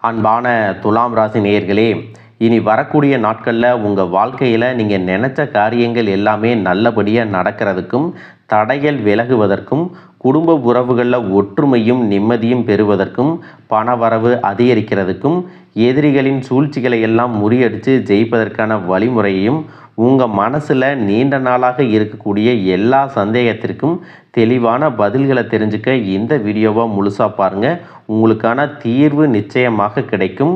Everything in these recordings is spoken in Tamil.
அன்பான துலாம் ராசி நேயர்களே, இனி வரக்கூடிய நாட்களில் உங்கள் வாழ்க்கையில் நீங்கள் நினச்ச காரியங்கள் எல்லாமே நல்லபடியாக நடக்கிறதுக்கும், தடைகள் விலகுவதற்கும், குடும்ப உறவுகளில் ஒற்றுமையும் நிம்மதியும் பெறுவதற்கும், பணவரவு அதிகரிக்கிறதுக்கும், எதிரிகளின் சூழ்ச்சிகளை எல்லாம் முறியடித்து ஜெயிப்பதற்கான வழிமுறையையும், உங்கள் மனசில் நீண்ட நாளாக இருக்கக்கூடிய எல்லா சந்தேகத்திற்கும் தெளிவான பதில்களை தெரிஞ்சுக்க இந்த வீடியோவை முழுசாக பாருங்கள். உங்களுக்கான தீர்வு நிச்சயமாக கிடைக்கும்.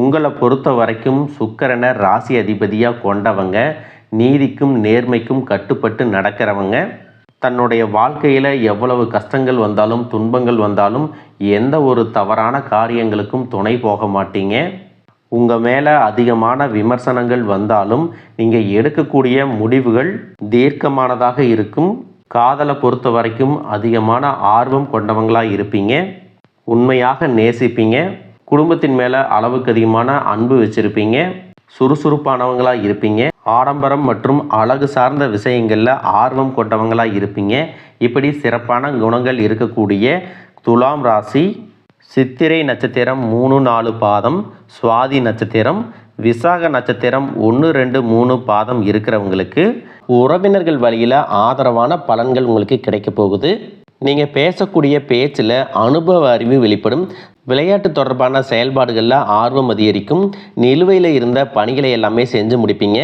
உங்களை பொறுத்த வரைக்கும் சுக்கிரனை ராசி அதிபதியாக கொண்டவங்க, நீதிக்கும் நேர்மைக்கும் கட்டுப்பட்டு நடக்கிறவங்க, தன்னுடைய வாழ்க்கையில் எவ்வளவு கஷ்டங்கள் வந்தாலும் துன்பங்கள் வந்தாலும் எந்த ஒரு தவறான காரியங்களுக்கும் துணை போக மாட்டீங்க. உங்கள் மேலே அதிகமான விமர்சனங்கள் வந்தாலும் நீங்கள் எடுக்கக்கூடிய முடிவுகள் தீர்க்கமானதாக இருக்கும். காதலை பொறுத்த வரைக்கும் அதிகமான ஆர்வம் கொண்டவங்களாக இருப்பீங்க. உண்மையாக நேசிப்பீங்க. குடும்பத்தின் மேலே அளவுக்கு அதிகமான அன்பு வச்சுருப்பீங்க. சுறுசுறுப்பானவங்களாக இருப்பீங்க. ஆடம்பரம் மற்றும் அழகு சார்ந்த விஷயங்களில் ஆர்வம் கொண்டவங்களாக இருப்பீங்க. இப்படி சிறப்பான குணங்கள் இருக்கக்கூடிய துலாம் ராசி சித்திரை நட்சத்திரம் 3-4 பாதம், சுவாதி நட்சத்திரம், விசாக நட்சத்திரம் 1-2-3 பாதம் இருக்கிறவங்களுக்கு உறவினர்கள் வழியில் ஆதரவான பலன்கள் உங்களுக்கு கிடைக்க போகுது. நீங்கள் பேசக்கூடிய பேச்சில் அனுபவ அறிவு வெளிப்படும். விளையாட்டு தொடர்பான செயல்பாடுகளில் ஆர்வம் அதிகரிக்கும். நிலுவையில் இருந்த பணிகளை எல்லாமே செஞ்சு முடிப்பீங்க.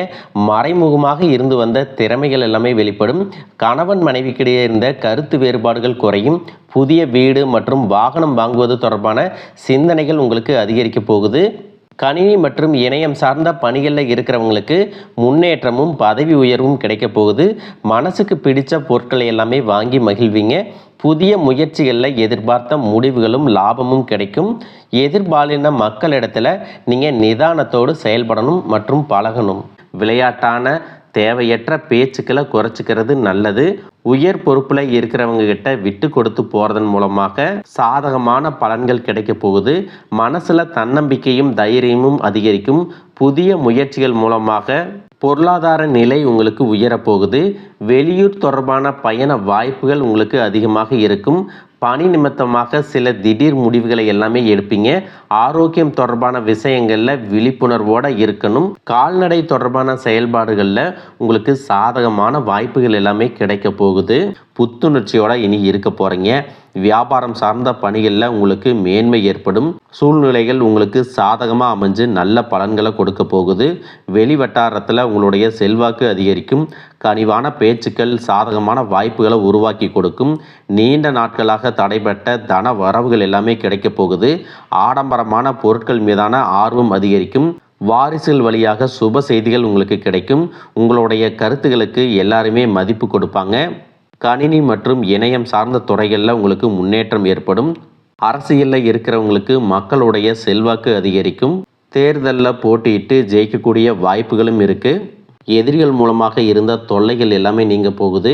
மறைமுகமாக இருந்து வந்த திறமைகள் எல்லாமே வெளிப்படும். கணவன் மனைவிக்கிடையே இருந்த கருத்து வேறுபாடுகள் குறையும். புதிய வீடு மற்றும் வாகனம் வாங்குவது தொடர்பான சிந்தனைகள் உங்களுக்கு அதிகரிக்க போகுது. கணினி மற்றும் இணையம் சார்ந்த பணிகளில் இருக்கிறவங்களுக்கு முன்னேற்றமும் பதவி உயர்வும் கிடைக்க போகுது. மனசுக்கு பிடித்த பொருட்களை எல்லாமே வாங்கி மகிழ்வீங்க. புதிய முயற்சிகளில் எதிர்பார்த்த முடிவுகளும் லாபமும் கிடைக்கும். எதிர்பாலின மக்களிடத்தில் நீங்கள் நிதானத்தோடு செயல்படணும் மற்றும் பழகணும். விளையாட்டான தேவையற்ற பேச்சுக்களை குறைச்சிக்கிறது நல்லது. உயர் பொறுப்பில் இருக்கிறவங்க கிட்ட விட்டு கொடுத்து போகிறதன் மூலமாக சாதகமான பலன்கள் கிடைக்க போகுது. மனசில் தன்னம்பிக்கையும் தைரியமும் அதிகரிக்கும். புதிய முயற்சிகள் மூலமாக பொருளாதார நிலை உங்களுக்கு உயரப்போகுது. வெளியூர் தொடர்பான பயண வாய்ப்புகள் உங்களுக்கு அதிகமாக இருக்கும். பணி நிமித்தமாக சில திடீர் முடிவுகளை எல்லாமே எடுப்பீங்க. ஆரோக்கியம் தொடர்பான விஷயங்களில் விழிப்புணர்வோடு இருக்கணும். கால்நடை தொடர்பான செயல்பாடுகளில் உங்களுக்கு சாதகமான வாய்ப்புகள் எல்லாமே கிடைக்க போகுது. புத்துணர்ச்சியோடு இனி இருக்க போகிறீங்க. வியாபாரம் சார்ந்த பணிகளில் உங்களுக்கு மேன்மை ஏற்படும். சூழ்நிலைகள் உங்களுக்கு சாதகமாக அமைஞ்சு நல்ல பலன்களை கொடுக்க போகுது. வெளி வட்டாரத்தில் உங்களுடைய செல்வாக்கு அதிகரிக்கும். கனிவான பேச்சுக்கள் சாதகமான வாய்ப்புகளை உருவாக்கி கொடுக்கும். நீண்ட நாட்களாக தடைபட்ட தன வரவுகள் எல்லாமே கிடைக்க போகுது. ஆடம்பரமான பொருட்கள் மீதான ஆர்வம் அதிகரிக்கும். வாரிசுகள் வழியாக சுப செய்திகள் உங்களுக்கு கிடைக்கும். உங்களுடைய கருத்துக்களுக்கு எல்லாருமே மதிப்பு கொடுப்பாங்க. கணினி மற்றும் இணையம் சார்ந்த துறைகளில் உங்களுக்கு முன்னேற்றம் ஏற்படும். அரசியலில் இருக்கிறவங்களுக்கு மக்களுடைய செல்வாக்கு அதிகரிக்கும். தேர்தலில் போட்டியிட்டு ஜெயிக்கக்கூடிய வாய்ப்புகளும் இருக்குது. எதிரிகள் மூலமாக இருந்த தொல்லைகள் எல்லாமே நீங்க போகுது.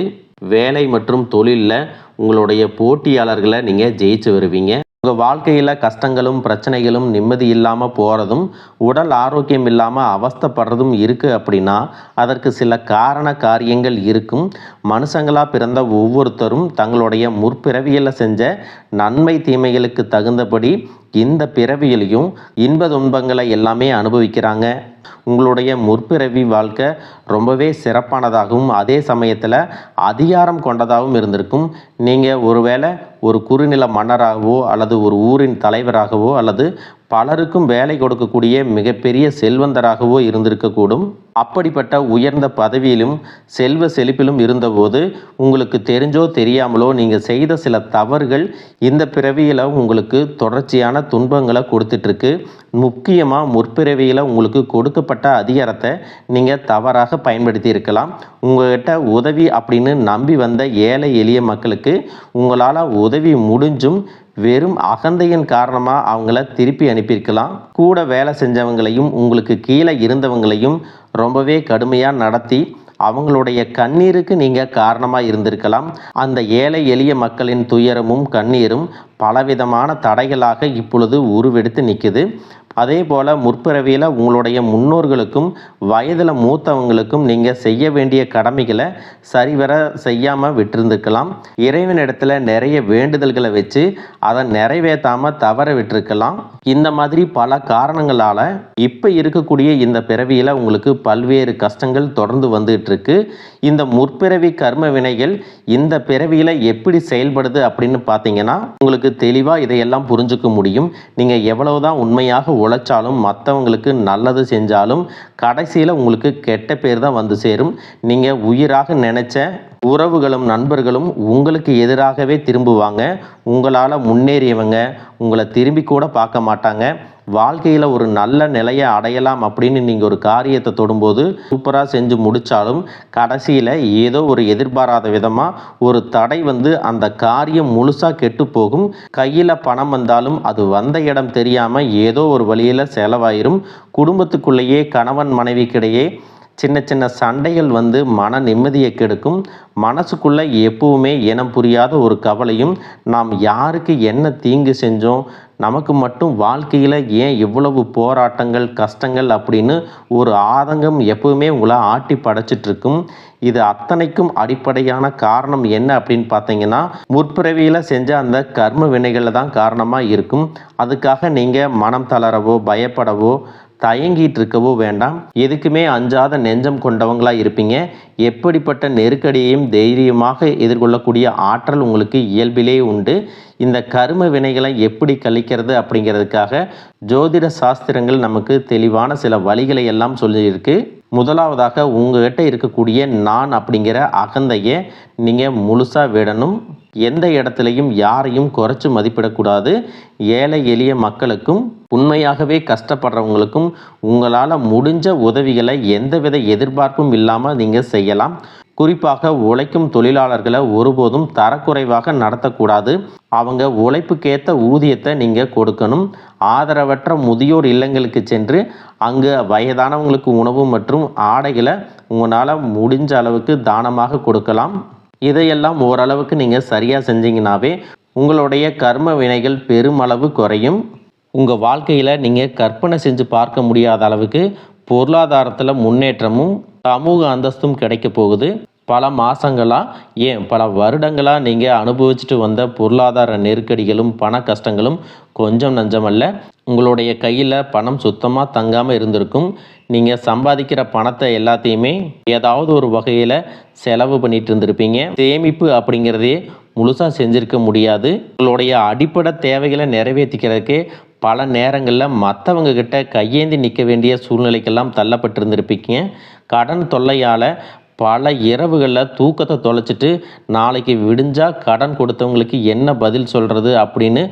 வேலை மற்றும் தொழிலில் உங்களுடைய போட்டியாளர்களை நீங்கள் ஜெயிச்சு வருவீங்க. உங்கள் வாழ்க்கையில் கஷ்டங்களும் பிரச்சனைகளும் நிம்மதி இல்லாமல் போகிறதும் உடல் ஆரோக்கியம் இல்லாமல் அவஸ்தைப்படுறதும் இருக்குது அப்படின்னா அதற்கு சில காரியங்கள் இருக்கும். மனுஷங்களாக பிறந்த ஒவ்வொருத்தரும் தங்களுடைய முற்பிறவியில் செஞ்ச நன்மை தீமைகளுக்கு தகுந்தபடி இந்த பிறவியிலையும் இன்ப துன்பங்களை எல்லாமே அனுபவிக்கிறாங்க. உங்களுடைய முற்பிறவி வாழ்க்கை ரொம்பவே சிறப்பானதாகவும் அதே சமயத்தில் அதிகாரம் கொண்டதாகவும் இருந்திருக்கும். நீங்கள் ஒருவேளை ஒரு குறுநில மன்னராகவோ அல்லது ஒரு ஊரின் தலைவராகவோ அல்லது பலருக்கும் வேலை கொடுக்கக்கூடிய மிகப்பெரிய செல்வந்தராகவோ இருந்திருக்கக்கூடும். அப்படிப்பட்ட உயர்ந்த பதவியிலும் செல்வ செழிப்பிலும் இருந்தபோது உங்களுக்கு தெரிஞ்சோ தெரியாமலோ நீங்கள் செய்த சில தவறுகள் இந்த பிறவியில் உங்களுக்கு தொடர்ச்சியான துன்பங்களை கொடுத்துட்ருக்கு. முக்கியமாக முற்பிறவியில் உங்களுக்கு கொடுக்கப்பட்ட அதிகாரத்தை நீங்கள் தவறாக பயன்படுத்தி இருக்கலாம். உங்கள்கிட்ட உதவி அப்படின்னு நம்பி வந்த ஏழை எளிய மக்களுக்கு உங்களால் உதவி முடிஞ்சும் வெறும் அகந்தையின் காரணமாக அவங்கள திருப்பி அனுப்பியிருக்கலாம். கூட வேலை செஞ்சவங்களையும் உங்களுக்கு கீழே இருந்தவங்களையும் ரொம்பவே கடுமையாக நடத்தி அவங்களுடைய கண்ணீருக்கு நீங்கள் காரணமாக இருந்திருக்கலாம். அந்த ஏழை எளிய மக்களின் துயரமும் கண்ணீரும் பலவிதமான தடைகளாக இப்பொழுது உருவெடுத்து நிற்குது. அதே போல் முற்பிறவியில் உங்களுடைய முன்னோர்களுக்கும் வயதில் மூத்தவங்களுக்கும் நீங்கள் செய்ய வேண்டிய கடமைகளை சரிவர செய்யாமல் விட்டிருந்துக்கலாம். இறைவனிடத்தில் நிறைய வேண்டுதல்களை வச்சு அதை நிறைவேற்றாமல் தவற விட்டிருக்கலாம். இந்த மாதிரி பல காரணங்களால் இப்போ இருக்கக்கூடிய இந்த பிறவியில் உங்களுக்கு பல்வேறு கஷ்டங்கள் தொடர்ந்து வந்துட்டு இருக்கு. இந்த முற்பிறவி கர்ம வினைகள் இந்த பிறவியில் எப்படி செயல்படுது அப்படின்னு பார்த்தீங்கன்னா உங்களுக்கு தெளிவாக இதையெல்லாம் புரிஞ்சுக்க முடியும். நீங்கள் எவ்வளவுதான் உண்மையாக உழைச்சாலும் மற்றவங்களுக்கு நல்லது செஞ்சாலும் கடைசியில் உங்களுக்கு கெட்ட பேர் தான் வந்து சேரும். நீங்கள் உயிராக நினைச்ச உறவுகளும் நண்பர்களும் உங்களுக்கு எதிராகவே திரும்புவாங்க. உங்களால் முன்னேறியவங்க உங்களை திரும்பி கூட பார்க்க மாட்டாங்க. வாழ்க்கையில் ஒரு நல்ல நிலையை அடையலாம் அப்படின்னு நீங்கள் ஒரு காரியத்தை தொடும்போது சூப்பராக செஞ்சு முடித்தாலும் கடைசியில் ஏதோ ஒரு எதிர்பாராத விதமாக ஒரு தடை வந்து அந்த காரியம் முழுசாக கெட்டு போகும். கையில் பணம் வந்தாலும் அது வந்த இடம் தெரியாமல் ஏதோ ஒரு வழியில் செலவாயிரும். குடும்பத்துக்குள்ளேயே கணவன் மனைவிக்கிடையே சின்ன சின்ன சண்டைகள் வந்து மன நிம்மதியை கெடுக்கும். மனசுக்குள்ளே எப்பவுமே இனம் புரியாத ஒரு கவலையும், நாம் யாருக்கு என்ன தீங்கு செஞ்சோம், நமக்கு மட்டும் வாழ்க்கையில் ஏன் இவ்வளவு போராட்டங்கள் கஷ்டங்கள் அப்படின்னு ஒரு ஆதங்கம் எப்பவுமே உங்களை ஆட்டி படைச்சிட்ருக்கும். இது அத்தனைக்கும் அடிப்படையான காரணம் என்ன அப்படின்னு பார்த்தீங்கன்னா முற்பிறவியில் செஞ்ச அந்த கர்ம வினைகளில் தான் காரணமாக இருக்கும். அதுக்காக நீங்கள் மனம் தளரவோ பயப்படவோ தயங்கிட்டு இருக்கவோ வேண்டாம். எதுக்குமே அஞ்சாத நெஞ்சம் கொண்டவங்களாக இருப்பீங்க. எப்படிப்பட்ட நெருக்கடியையும் தைரியமாக எதிர்கொள்ளக்கூடிய ஆற்றல் உங்களுக்கு இயல்பிலே உண்டு. இந்த கர்ம வினைகளை எப்படி கழிக்கிறது அப்படிங்கிறதுக்காக ஜோதிட சாஸ்திரங்கள் நமக்கு தெளிவான சில வழிகளை எல்லாம் சொல்லியிருக்கு. முதலாவதாக உங்ககிட்ட இருக்கக்கூடிய நான் அப்படிங்கிற அகந்தையை நீங்கள் முழுசாக விடணும். எந்த இடத்துலையும் யாரையும் குறைச்சி மதிப்பிடக்கூடாது. ஏழை எளிய மக்களுக்கும் உண்மையாகவே கஷ்டப்படுறவங்களுக்கும் உங்களால் முடிஞ்ச உதவிகளை எந்தவித எதிர்பார்ப்பும் இல்லாமல் நீங்கள் செய்யலாம். குறிப்பாக உழைக்கும் தொழிலாளர்களை ஒருபோதும் தரக்குறைவாக நடத்தக்கூடாது. அவங்க உழைப்புக்கேற்ற ஊதியத்தை நீங்கள் கொடுக்கணும். ஆதரவற்ற முதியோர் இல்லங்களுக்கு சென்று அங்கு வயதானவங்களுக்கு உணவு மற்றும் ஆடைகளை உங்களால் முடிஞ்ச அளவுக்கு தானமாக கொடுக்கலாம். இதையெல்லாம் ஓரளவுக்கு நீங்கள் சரியாக செஞ்சீங்கன்னாவே உங்களுடைய கர்ம வினைகள் பெருமளவு குறையும். உங்கள் வாழ்க்கையில் நீங்கள் கற்பனை செஞ்சு பார்க்க முடியாத அளவுக்கு பொருளாதாரத்தில் முன்னேற்றமும் சமூக அந்தஸ்தும் கிடைக்க போகுது. பல மாதங்களாக ஏன் பல வருடங்களாக நீங்கள் அனுபவிச்சுட்டு வந்த பொருளாதார நெருக்கடிகளும் பண கஷ்டங்களும் கொஞ்சம் நஞ்சமல்ல. உங்களுடைய கையில் பணம் சுத்தமாக தங்காமல் இருந்திருக்கும். நீங்கள் சம்பாதிக்கிற பணத்தை எல்லாத்தையுமே ஏதாவது ஒரு வகையில் செலவு பண்ணிட்டு இருந்திருப்பீங்க. சேமிப்பு அப்படிங்கிறதே முழுசாக செஞ்சுருக்க முடியாது. உங்களுடைய அடிப்படை தேவைகளை நிறைவேற்றிக்கிறதுக்கே பல நேரங்களில் மற்றவங்க கிட்ட கையேந்தி நிற்க வேண்டிய சூழ்நிலைக்கெல்லாம் தள்ளப்பட்டிருந்திருப்பீங்க. கடன் தொல்லையால் பல இரவுகளில் தூக்கத்தை தொலைச்சிட்டு நாளைக்கு விடிஞ்சால் கடன் கொடுத்தவங்களுக்கு என்ன பதில் சொல்கிறது அப்படின்னு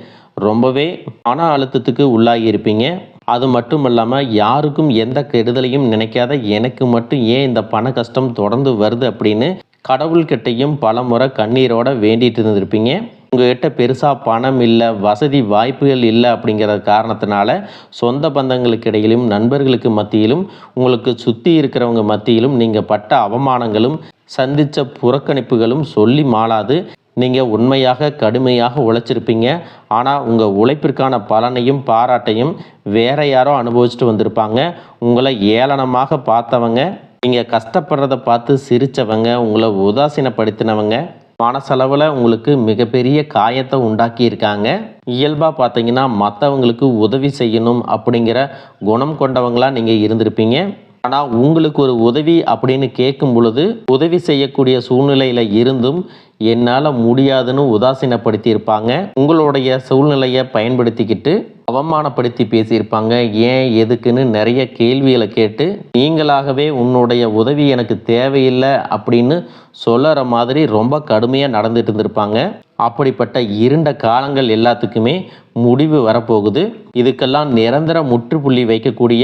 ரொம்பவே மன அழுத்தத்துக்கு உள்ளாகி இருப்பீங்க. அது மட்டும் இல்லாமல் யாருக்கும் எந்த கெடுதலையும் நினைக்காத எனக்கு மட்டும் ஏன் இந்த பண கஷ்டம் தொடர்ந்து வருது அப்படின்னு கடவுள்கிட்டையும் பல முறை கண்ணீரோட வேண்டிட்டு இருந்திருப்பீங்க. உங்கள்கிட்ட பெருசாக பணம் இல்லை, வசதி வாய்ப்புகள் இல்லை அப்படிங்கிற காரணத்தினால சொந்த பந்தங்களுக்கு இடையிலும் நண்பர்களுக்கு மத்தியிலும் உங்களுக்கு சுற்றி இருக்கிறவங்க மத்தியிலும் நீங்கள் பட்ட அவமானங்களும் சந்தித்த புறக்கணிப்புகளும் சொல்லி மாளாது. நீங்கள் உண்மையாக கடுமையாக உழைச்சிருப்பீங்க. ஆனால் உங்கள் உழைப்பிற்கான பலனையும் பாராட்டையும் வேற யாரோ அனுபவிச்சுட்டு வந்திருப்பாங்க. உங்களை ஏளனமாக பார்த்தவங்க, நீங்கள் கஷ்டப்படுறத பார்த்து சிரித்தவங்க, உங்களை உதாசீனப்படுத்தினவங்க மனசளவில் உங்களுக்கு மிகப்பெரிய காயத்தை உண்டாக்கியிருக்காங்க. இயல்பாக பார்த்தீங்கன்னா மற்றவங்களுக்கு உதவி செய்யணும் அப்படிங்கிற குணம் கொண்டவங்களாக நீங்கள் இருந்திருப்பீங்க. ஆனால் உங்களுக்கு ஒரு உதவி அப்படின்னு கேட்கும் பொழுது உதவி செய்யக்கூடிய சூழ்நிலையில் இருந்தும் என்னால் முடியாதுன்னு உதாசீனப்படுத்தியிருப்பாங்க. உங்களுடைய சூழ்நிலையை பயன்படுத்திக்கிட்டு அவமானப்படுத்தி பேசியிருப்பாங்க. ஏன் எதுக்குன்னு நிறைய கேள்விகளை கேட்டு நீங்களாகவே உன்னுடைய உதவி எனக்கு தேவையில்லை அப்படின்னு சொல்லுற மாதிரி ரொம்ப கடுமையாக நடந்துட்டு இருந்திருப்பாங்க. அப்படிப்பட்ட இருண்ட காலங்கள் எல்லாத்துக்குமே முடிவு வரப்போகுது. இதுக்கெல்லாம் நிரந்தர முற்றுப்புள்ளி வைக்கக்கூடிய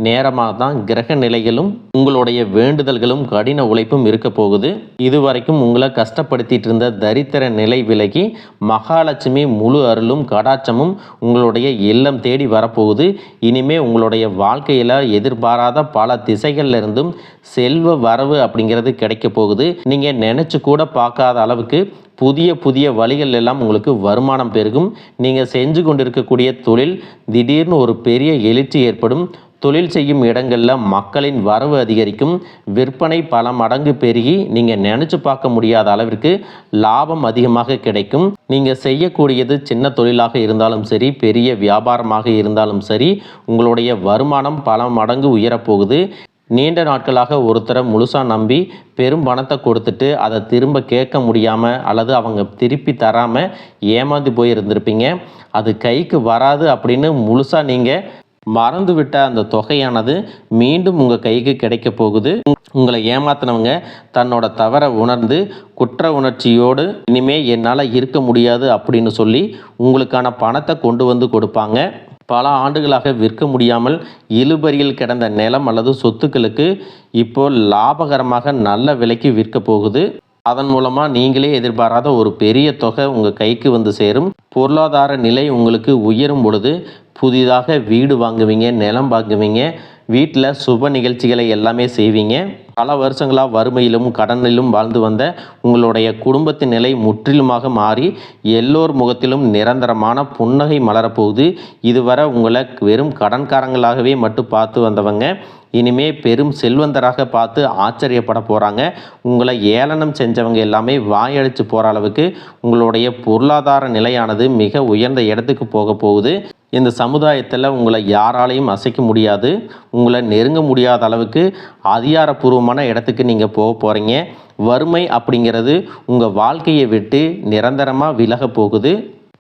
நேரமாக தான் கிரக நிலைகளும் உங்களுடைய வேண்டுதல்களும் கடின உழைப்பும் இருக்க போகுது. இதுவரைக்கும் உங்களை கஷ்டப்படுத்திட்டு இருந்த தரித்திர நிலை விலகி மகாலட்சுமி முழு அருளும் கடாட்சமும் உங்களுடைய இல்லம் தேடி வரப்போகுது. இனிமே உங்களுடைய வாழ்க்கையில் எதிர்பாராத பல திசைகள்ல இருந்தும் செல்வ வரவு அப்படிங்கிறது கிடைக்க போகுது. நீங்கள் நினச்சி கூட பார்க்காத அளவுக்கு புதிய புதிய வழிகள் எல்லாம் உங்களுக்கு வருமானம் பெருகும். நீங்கள் செஞ்ச செஞ்சு கொண்டிருக்கக்கூடிய தொழில் திடீர்னு ஒரு பெரிய எழுச்சி ஏற்படும். தொழில் செய்யும் இடங்களில் மக்களின் வரவு அதிகரிக்கும். விற்பனை பல மடங்கு பெருகி நீங்கள் நினச்சி பார்க்க முடியாத அளவிற்கு லாபம் அதிகமாக கிடைக்கும். நீங்கள் செய்யக்கூடியது சின்ன தொழிலாக இருந்தாலும் சரி, பெரிய வியாபாரமாக இருந்தாலும் சரி, உங்களுடைய வருமானம் பல மடங்கு உயரப்போகுது. நீண்ட நாட்களாக ஒருத்தரை முழுசாக நம்பி பெரும் பணத்தை கொடுத்துட்டு அதை திரும்ப கேட்க முடியாமல் அல்லது அவங்க திருப்பி தராமல் ஏமாந்து போய் இருந்திருப்பீங்க. அது கைக்கு வராது அப்படின்னு முழுசாக நீங்கள் மறந்துவிட்ட அந்த தொகையானது மீண்டும் உங்கள் கைக்கு கிடைக்க போகுது. உங்களை ஏமாத்தினவங்க தன்னோட தவறை உணர்ந்து குற்ற உணர்ச்சியோடு இனிமே என்னால் இருக்க முடியாது அப்படின்னு சொல்லி உங்களுக்கான பணத்தை கொண்டு வந்து கொடுப்பாங்க. பல ஆண்டுகளாக விற்க முடியாமல் இழுபறியில் கிடந்த நிலம் அல்லது சொத்துக்களுக்கு இப்போ லாபகரமாக நல்ல விலைக்கு விற்க போகுது. அதன் மூலமாக நீங்களே எதிர்பாராத ஒரு பெரிய தொகை உங்கள் கைக்கு வந்து சேரும். பொருளாதார நிலை உங்களுக்கு உயரும் பொழுது புதிதாக வீடு வாங்குவீங்க, நிலம் வாங்குவீங்க, வீட்டில் சுப நிகழ்ச்சிகளை எல்லாமே செய்வீங்க. பல வருஷங்களாக வறுமையிலும் கடனிலும் வாழ்ந்து வந்த உங்களுடைய குடும்பத்தின் நிலை முற்றிலுமாக மாறி எல்லோர் முகத்திலும் நிரந்தரமான புன்னகை மலரப்போகுது. இதுவரை உங்களை வெறும் கடன்காரங்களாகவே மட்டும் பார்த்து வந்தவங்க இனிமே பெரும் செல்வந்தராக பார்த்து ஆச்சரியப்பட போகிறாங்க. உங்களை ஏளனம் செஞ்சவங்க எல்லாமே வாயடிச்சு போகிற அளவுக்கு உங்களுடைய பொருளாதார நிலையானது மிக உயர்ந்த இடத்துக்கு போக போகுது. இந்த சமுதாயத்தில் உங்களை யாராலையும் அசைக்க முடியாது. உங்களை நெருங்க முடியாத அளவுக்கு அதிகாரப்பூர்வமான இடத்துக்கு நீங்கள் போக போகிறீங்க. வறுமை அப்படிங்கிறது உங்கள் வாழ்க்கையை விட்டு நிரந்தரமாக விலக போகுது.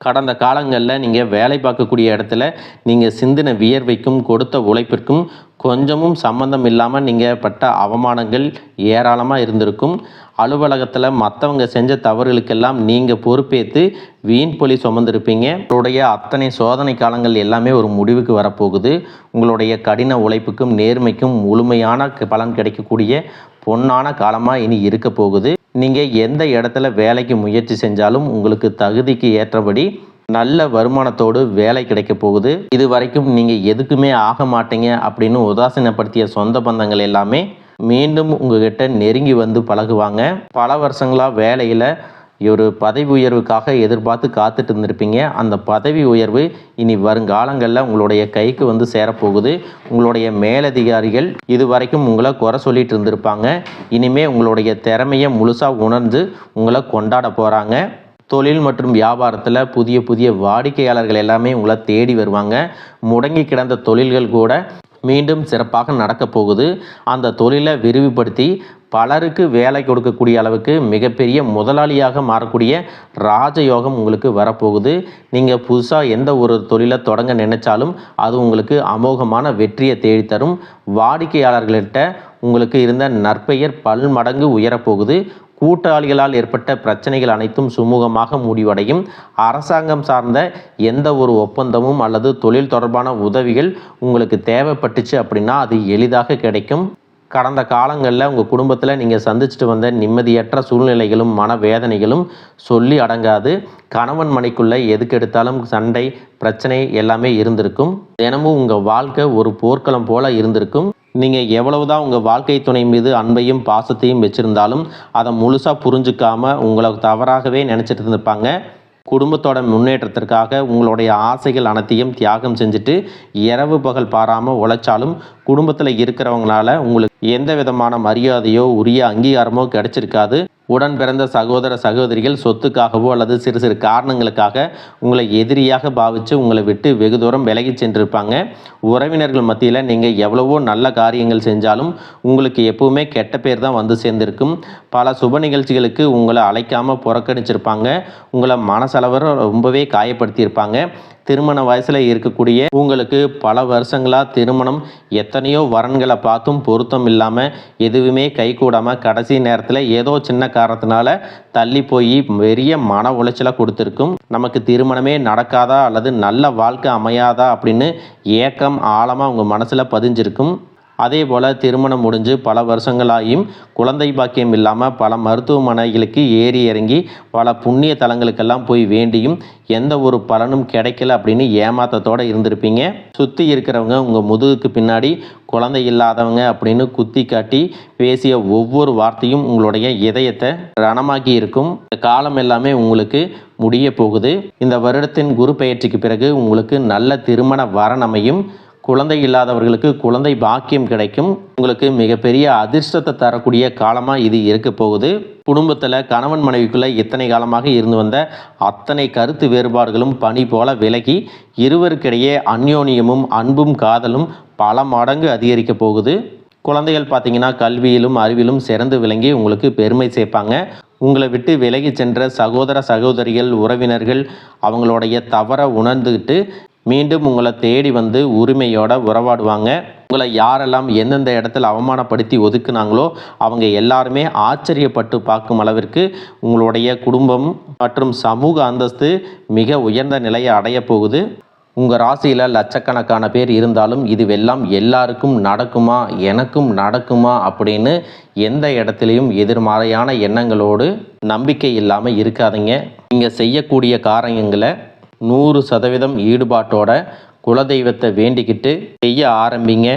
கடந்த காலங்களில் நீங்கள் வேலை பார்க்கக்கூடிய இடத்துல நீங்கள் சிந்தின வியர்வைக்கும் கொடுத்த உழைப்பிற்கும் கொஞ்சமும் சம்மந்தம் இல்லாமல் நீங்கள் பட்ட அவமானங்கள் ஏராளமாக இருந்திருக்கும். அலுவலகத்தில் மற்றவங்க செஞ்ச தவறுகளுக்கெல்லாம் நீங்கள் பொறுப்பேற்று வீண் பொலி சுமந்திருப்பீங்க. உங்களுடைய அத்தனை சோதனை காலங்கள் எல்லாமே ஒரு முடிவுக்கு வரப்போகுது. உங்களுடைய கடின உழைப்புக்கும் நேர்மைக்கும் முழுமையான பலன் கிடைக்கக்கூடிய பொன்னான காலமாக இனி இருக்க போகுது. நீங்கள் எந்த இடத்துல வேலைக்கு முயற்சி செஞ்சாலும் உங்களுக்கு தகுதிக்கு ஏற்றபடி நல்ல வருமானத்தோடு வேலை கிடைக்க போகுது. இது வரைக்கும் நீங்கள் எதுக்குமே ஆக மாட்டீங்க அப்படின்னு உதாசீனப்படுத்திய சொந்த பந்தங்கள் எல்லாமே மீண்டும் உங்ககிட்ட நெருங்கி வந்து பழகுவாங்க. பல வருஷங்களாக வேலையில் ஒரு பதவி உயர்வுக்காக எதிர்பார்த்து காத்துட்டு இருந்திருப்பீங்க. அந்த பதவி உயர்வு இனி வருங்காலங்களில் உங்களுடைய கைக்கு வந்து சேரப்போகுது. உங்களுடைய மேலதிகாரிகள் இது வரைக்கும் உங்களை குறை சொல்லிட்டு இருந்திருப்பாங்க. இனிமே உங்களுடைய திறமையை முழுசாக உணர்ந்து உங்களை கொண்டாட போகிறாங்க. தொழில் மற்றும் வியாபாரத்தில் புதிய புதிய வாடிக்கையாளர்கள் எல்லாமே உங்களை தேடி வருவாங்க. முடங்கி கிடந்த தொழில்கள் கூட மீண்டும் சிறப்பாக நடக்க போகுது. அந்த தொழிலை விரிவுபடுத்தி பலருக்கு வேலை கொடுக்கக்கூடிய அளவுக்கு மிகப்பெரிய முதலாளியாக மாறக்கூடிய ராஜயோகம் உங்களுக்கு வரப்போகுது. நீங்கள் புதுசாக எந்த ஒரு தொழிலை தொடங்க நினைச்சாலும் அது உங்களுக்கு அமோகமான வெற்றியை தேடித்தரும். வாடிக்கையாளர்கள்கிட்ட உங்களுக்கு இருந்த நற்பெயர் பல்மடங்கு உயரப்போகுது. கூட்டாளிகளால் ஏற்பட்ட பிரச்சனைகள் அனைத்தும் சுமூகமாக முடிவடையும். அரசாங்கம் சார்ந்த எந்த ஒரு ஒப்பந்தமும் அல்லது தொழில் தொடர்பான உதவிகள் உங்களுக்கு தேவைப்பட்டுச்சு அப்படின்னா அது எளிதாக கிடைக்கும். கடந்த காலங்களில் உங்கள் குடும்பத்தில் நீங்கள் சந்திச்சுட்டு வந்த நிம்மதியற்ற சூழ்நிலைகளும் மனவேதனைகளும் சொல்லி அடங்காது. கணவன் மனைக்குள்ளே எதுக்கு எடுத்தாலும் சண்டை பிரச்சனை எல்லாமே இருந்திருக்கும். தினமும் உங்கள் வாழ்க்கை ஒரு போர்க்களம் போல இருந்திருக்கும். நீங்கள் எவ்வளவுதான் உங்கள் வாழ்க்கை துணை மீது அன்பையும் பாசத்தையும் வச்சுருந்தாலும் அதை முழுசாக புரிஞ்சுக்காமல் உங்களை தவறாகவே நினச்சிட்டு இருந்திருப்பாங்க. குடும்பத்தோட முன்னேற்றத்திற்காக உங்களுடைய ஆசைகள் அனைத்தையும் தியாகம் செஞ்சுட்டு இரவு பகல் பாராமல் உழைச்சாலும் குடும்பத்தில் இருக்கிறவங்களால உங்களுக்கு எந்த விதமான மரியாதையோ உரிய அங்கீகாரமோ கிடைச்சிருக்காது. உடன் பிறந்த சகோதர சகோதரிகள் சொத்துக்காகவோ அல்லது சிறு சிறு காரணங்களுக்காக உங்களை எதிரியாக பாவித்து உங்களை விட்டு வெகு தூரம் விலகி சென்றிருப்பாங்க. உறவினர்கள் மத்தியில் நீங்கள் எவ்வளவோ நல்ல காரியங்கள் செஞ்சாலும் உங்களுக்கு எப்பவுமே கெட்ட பேர் தான் வந்து சேர்ந்திருக்கும். பல சுப நிகழ்ச்சிகளுக்கு உங்களை அழைக்காமல் புறக்கணிச்சிருப்பாங்க. உங்களை மனசளவில் ரொம்பவே காயப்படுத்தியிருப்பாங்க. திருமண வயசில் இருக்கக்கூடிய உங்களுக்கு பல வருஷங்களாக திருமணம் எத்தனையோ வரன்களை பார்த்தும் பொருத்தம் இல்லாமல் எதுவுமே கைகூடாமல் கடைசி நேரத்தில் ஏதோ சின்ன காரணத்தினால தள்ளி போய் பெரிய மன உளைச்சலை கொடுத்துருக்கும். நமக்கு திருமணமே நடக்காதா அல்லது நல்ல வாழ்க்கை அமையாதா அப்படின்னு ஏக்கம் ஆழமாக உங்கள் மனசில் பதிஞ்சிருக்கும். அதே போல் திருமணம் முடிஞ்சு பல வருஷங்களாகியும் குழந்தை பாக்கியம் இல்லாமல் பல மருத்துவமனைகளுக்கு ஏறி இறங்கி பல புண்ணிய தலங்களுக்கெல்லாம் போய் வேண்டியும் எந்த ஒரு பலனும் கிடைக்கல அப்படின்னு ஏமாத்தத்தோடு இருந்திருப்பீங்க. சுற்றி இருக்கிறவங்க உங்கள் முதுகுக்கு பின்னாடி குழந்தை இல்லாதவங்க அப்படின்னு குத்தி காட்டி பேசிய ஒவ்வொரு வார்த்தையும் உங்களுடைய இதயத்தை ரணமாக்கி இருக்கும். இந்த காலம் எல்லாமே உங்களுக்கு முடிய போகுது. இந்த வருடத்தின் குரு பெயர்ச்சிக்கு பிறகு உங்களுக்கு நல்ல திருமண வரன் அமையும். குழந்தை இல்லாதவர்களுக்கு குழந்தை பாக்கியம் கிடைக்கும். உங்களுக்கு மிகப்பெரிய அதிர்ஷ்டத்தை தரக்கூடிய காலமாக இது இருக்க போகுது. குடும்பத்தில் கணவன் மனைவிக்குள்ளே இத்தனை காலமாக இருந்து வந்த அத்தனை கருத்து வேறுபாடுகளும் பனி போல விலகி இருவருக்கிடையே அந்யோன்யமும் அன்பும் காதலும் பல மடங்கு அதிகரிக்க போகுது. குழந்தைகள் பார்த்தீங்கன்னா கல்வியிலும் அறிவிலும் சிறந்து விளங்கி உங்களுக்கு பெருமை சேர்ப்பாங்க. உங்களை விட்டு விலகி சென்ற சகோதர சகோதரிகள் உறவினர்கள் அவங்களுடைய தவறை உணர்ந்துக்கிட்டு மீண்டும் உங்களை தேடி வந்து உரிமையோட உறவாடுவாங்க. உங்களை யாரெல்லாம் எந்தெந்த இடத்துல அவமானப்படுத்தி ஒதுக்குனாங்களோ அவங்க எல்லாருமே ஆச்சரியப்பட்டு பார்க்கும் அளவிற்கு உங்களுடைய குடும்பம் மற்றும் சமூக அந்தஸ்து மிக உயர்ந்த நிலையை அடைய போகுது. உங்கள் ராசியில் லட்சக்கணக்கான பேர் இருந்தாலும் இதுவெல்லாம் எல்லாருக்கும் நடக்குமா, எனக்கும் நடக்குமா அப்படின்னு எந்த இடத்துலையும் எதிர்மறையான எண்ணங்களோடு நம்பிக்கை இல்லாமல் இருக்காதீங்க. நீங்கள் செய்யக்கூடிய காரியங்களை 100% ஈடுபாட்டோட குலதெய்வத்தை வேண்டிக்கிட்டு செய்ய ஆரம்பிங்க.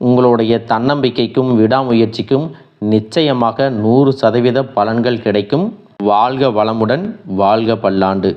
உங்களுடைய தன்னம்பிக்கைக்கும் விடாமுயற்சிக்கும் நிச்சயமாக 100% பலன்கள் கிடைக்கும். வாழ்க வளமுடன், வாழ்க பல்லாண்டு.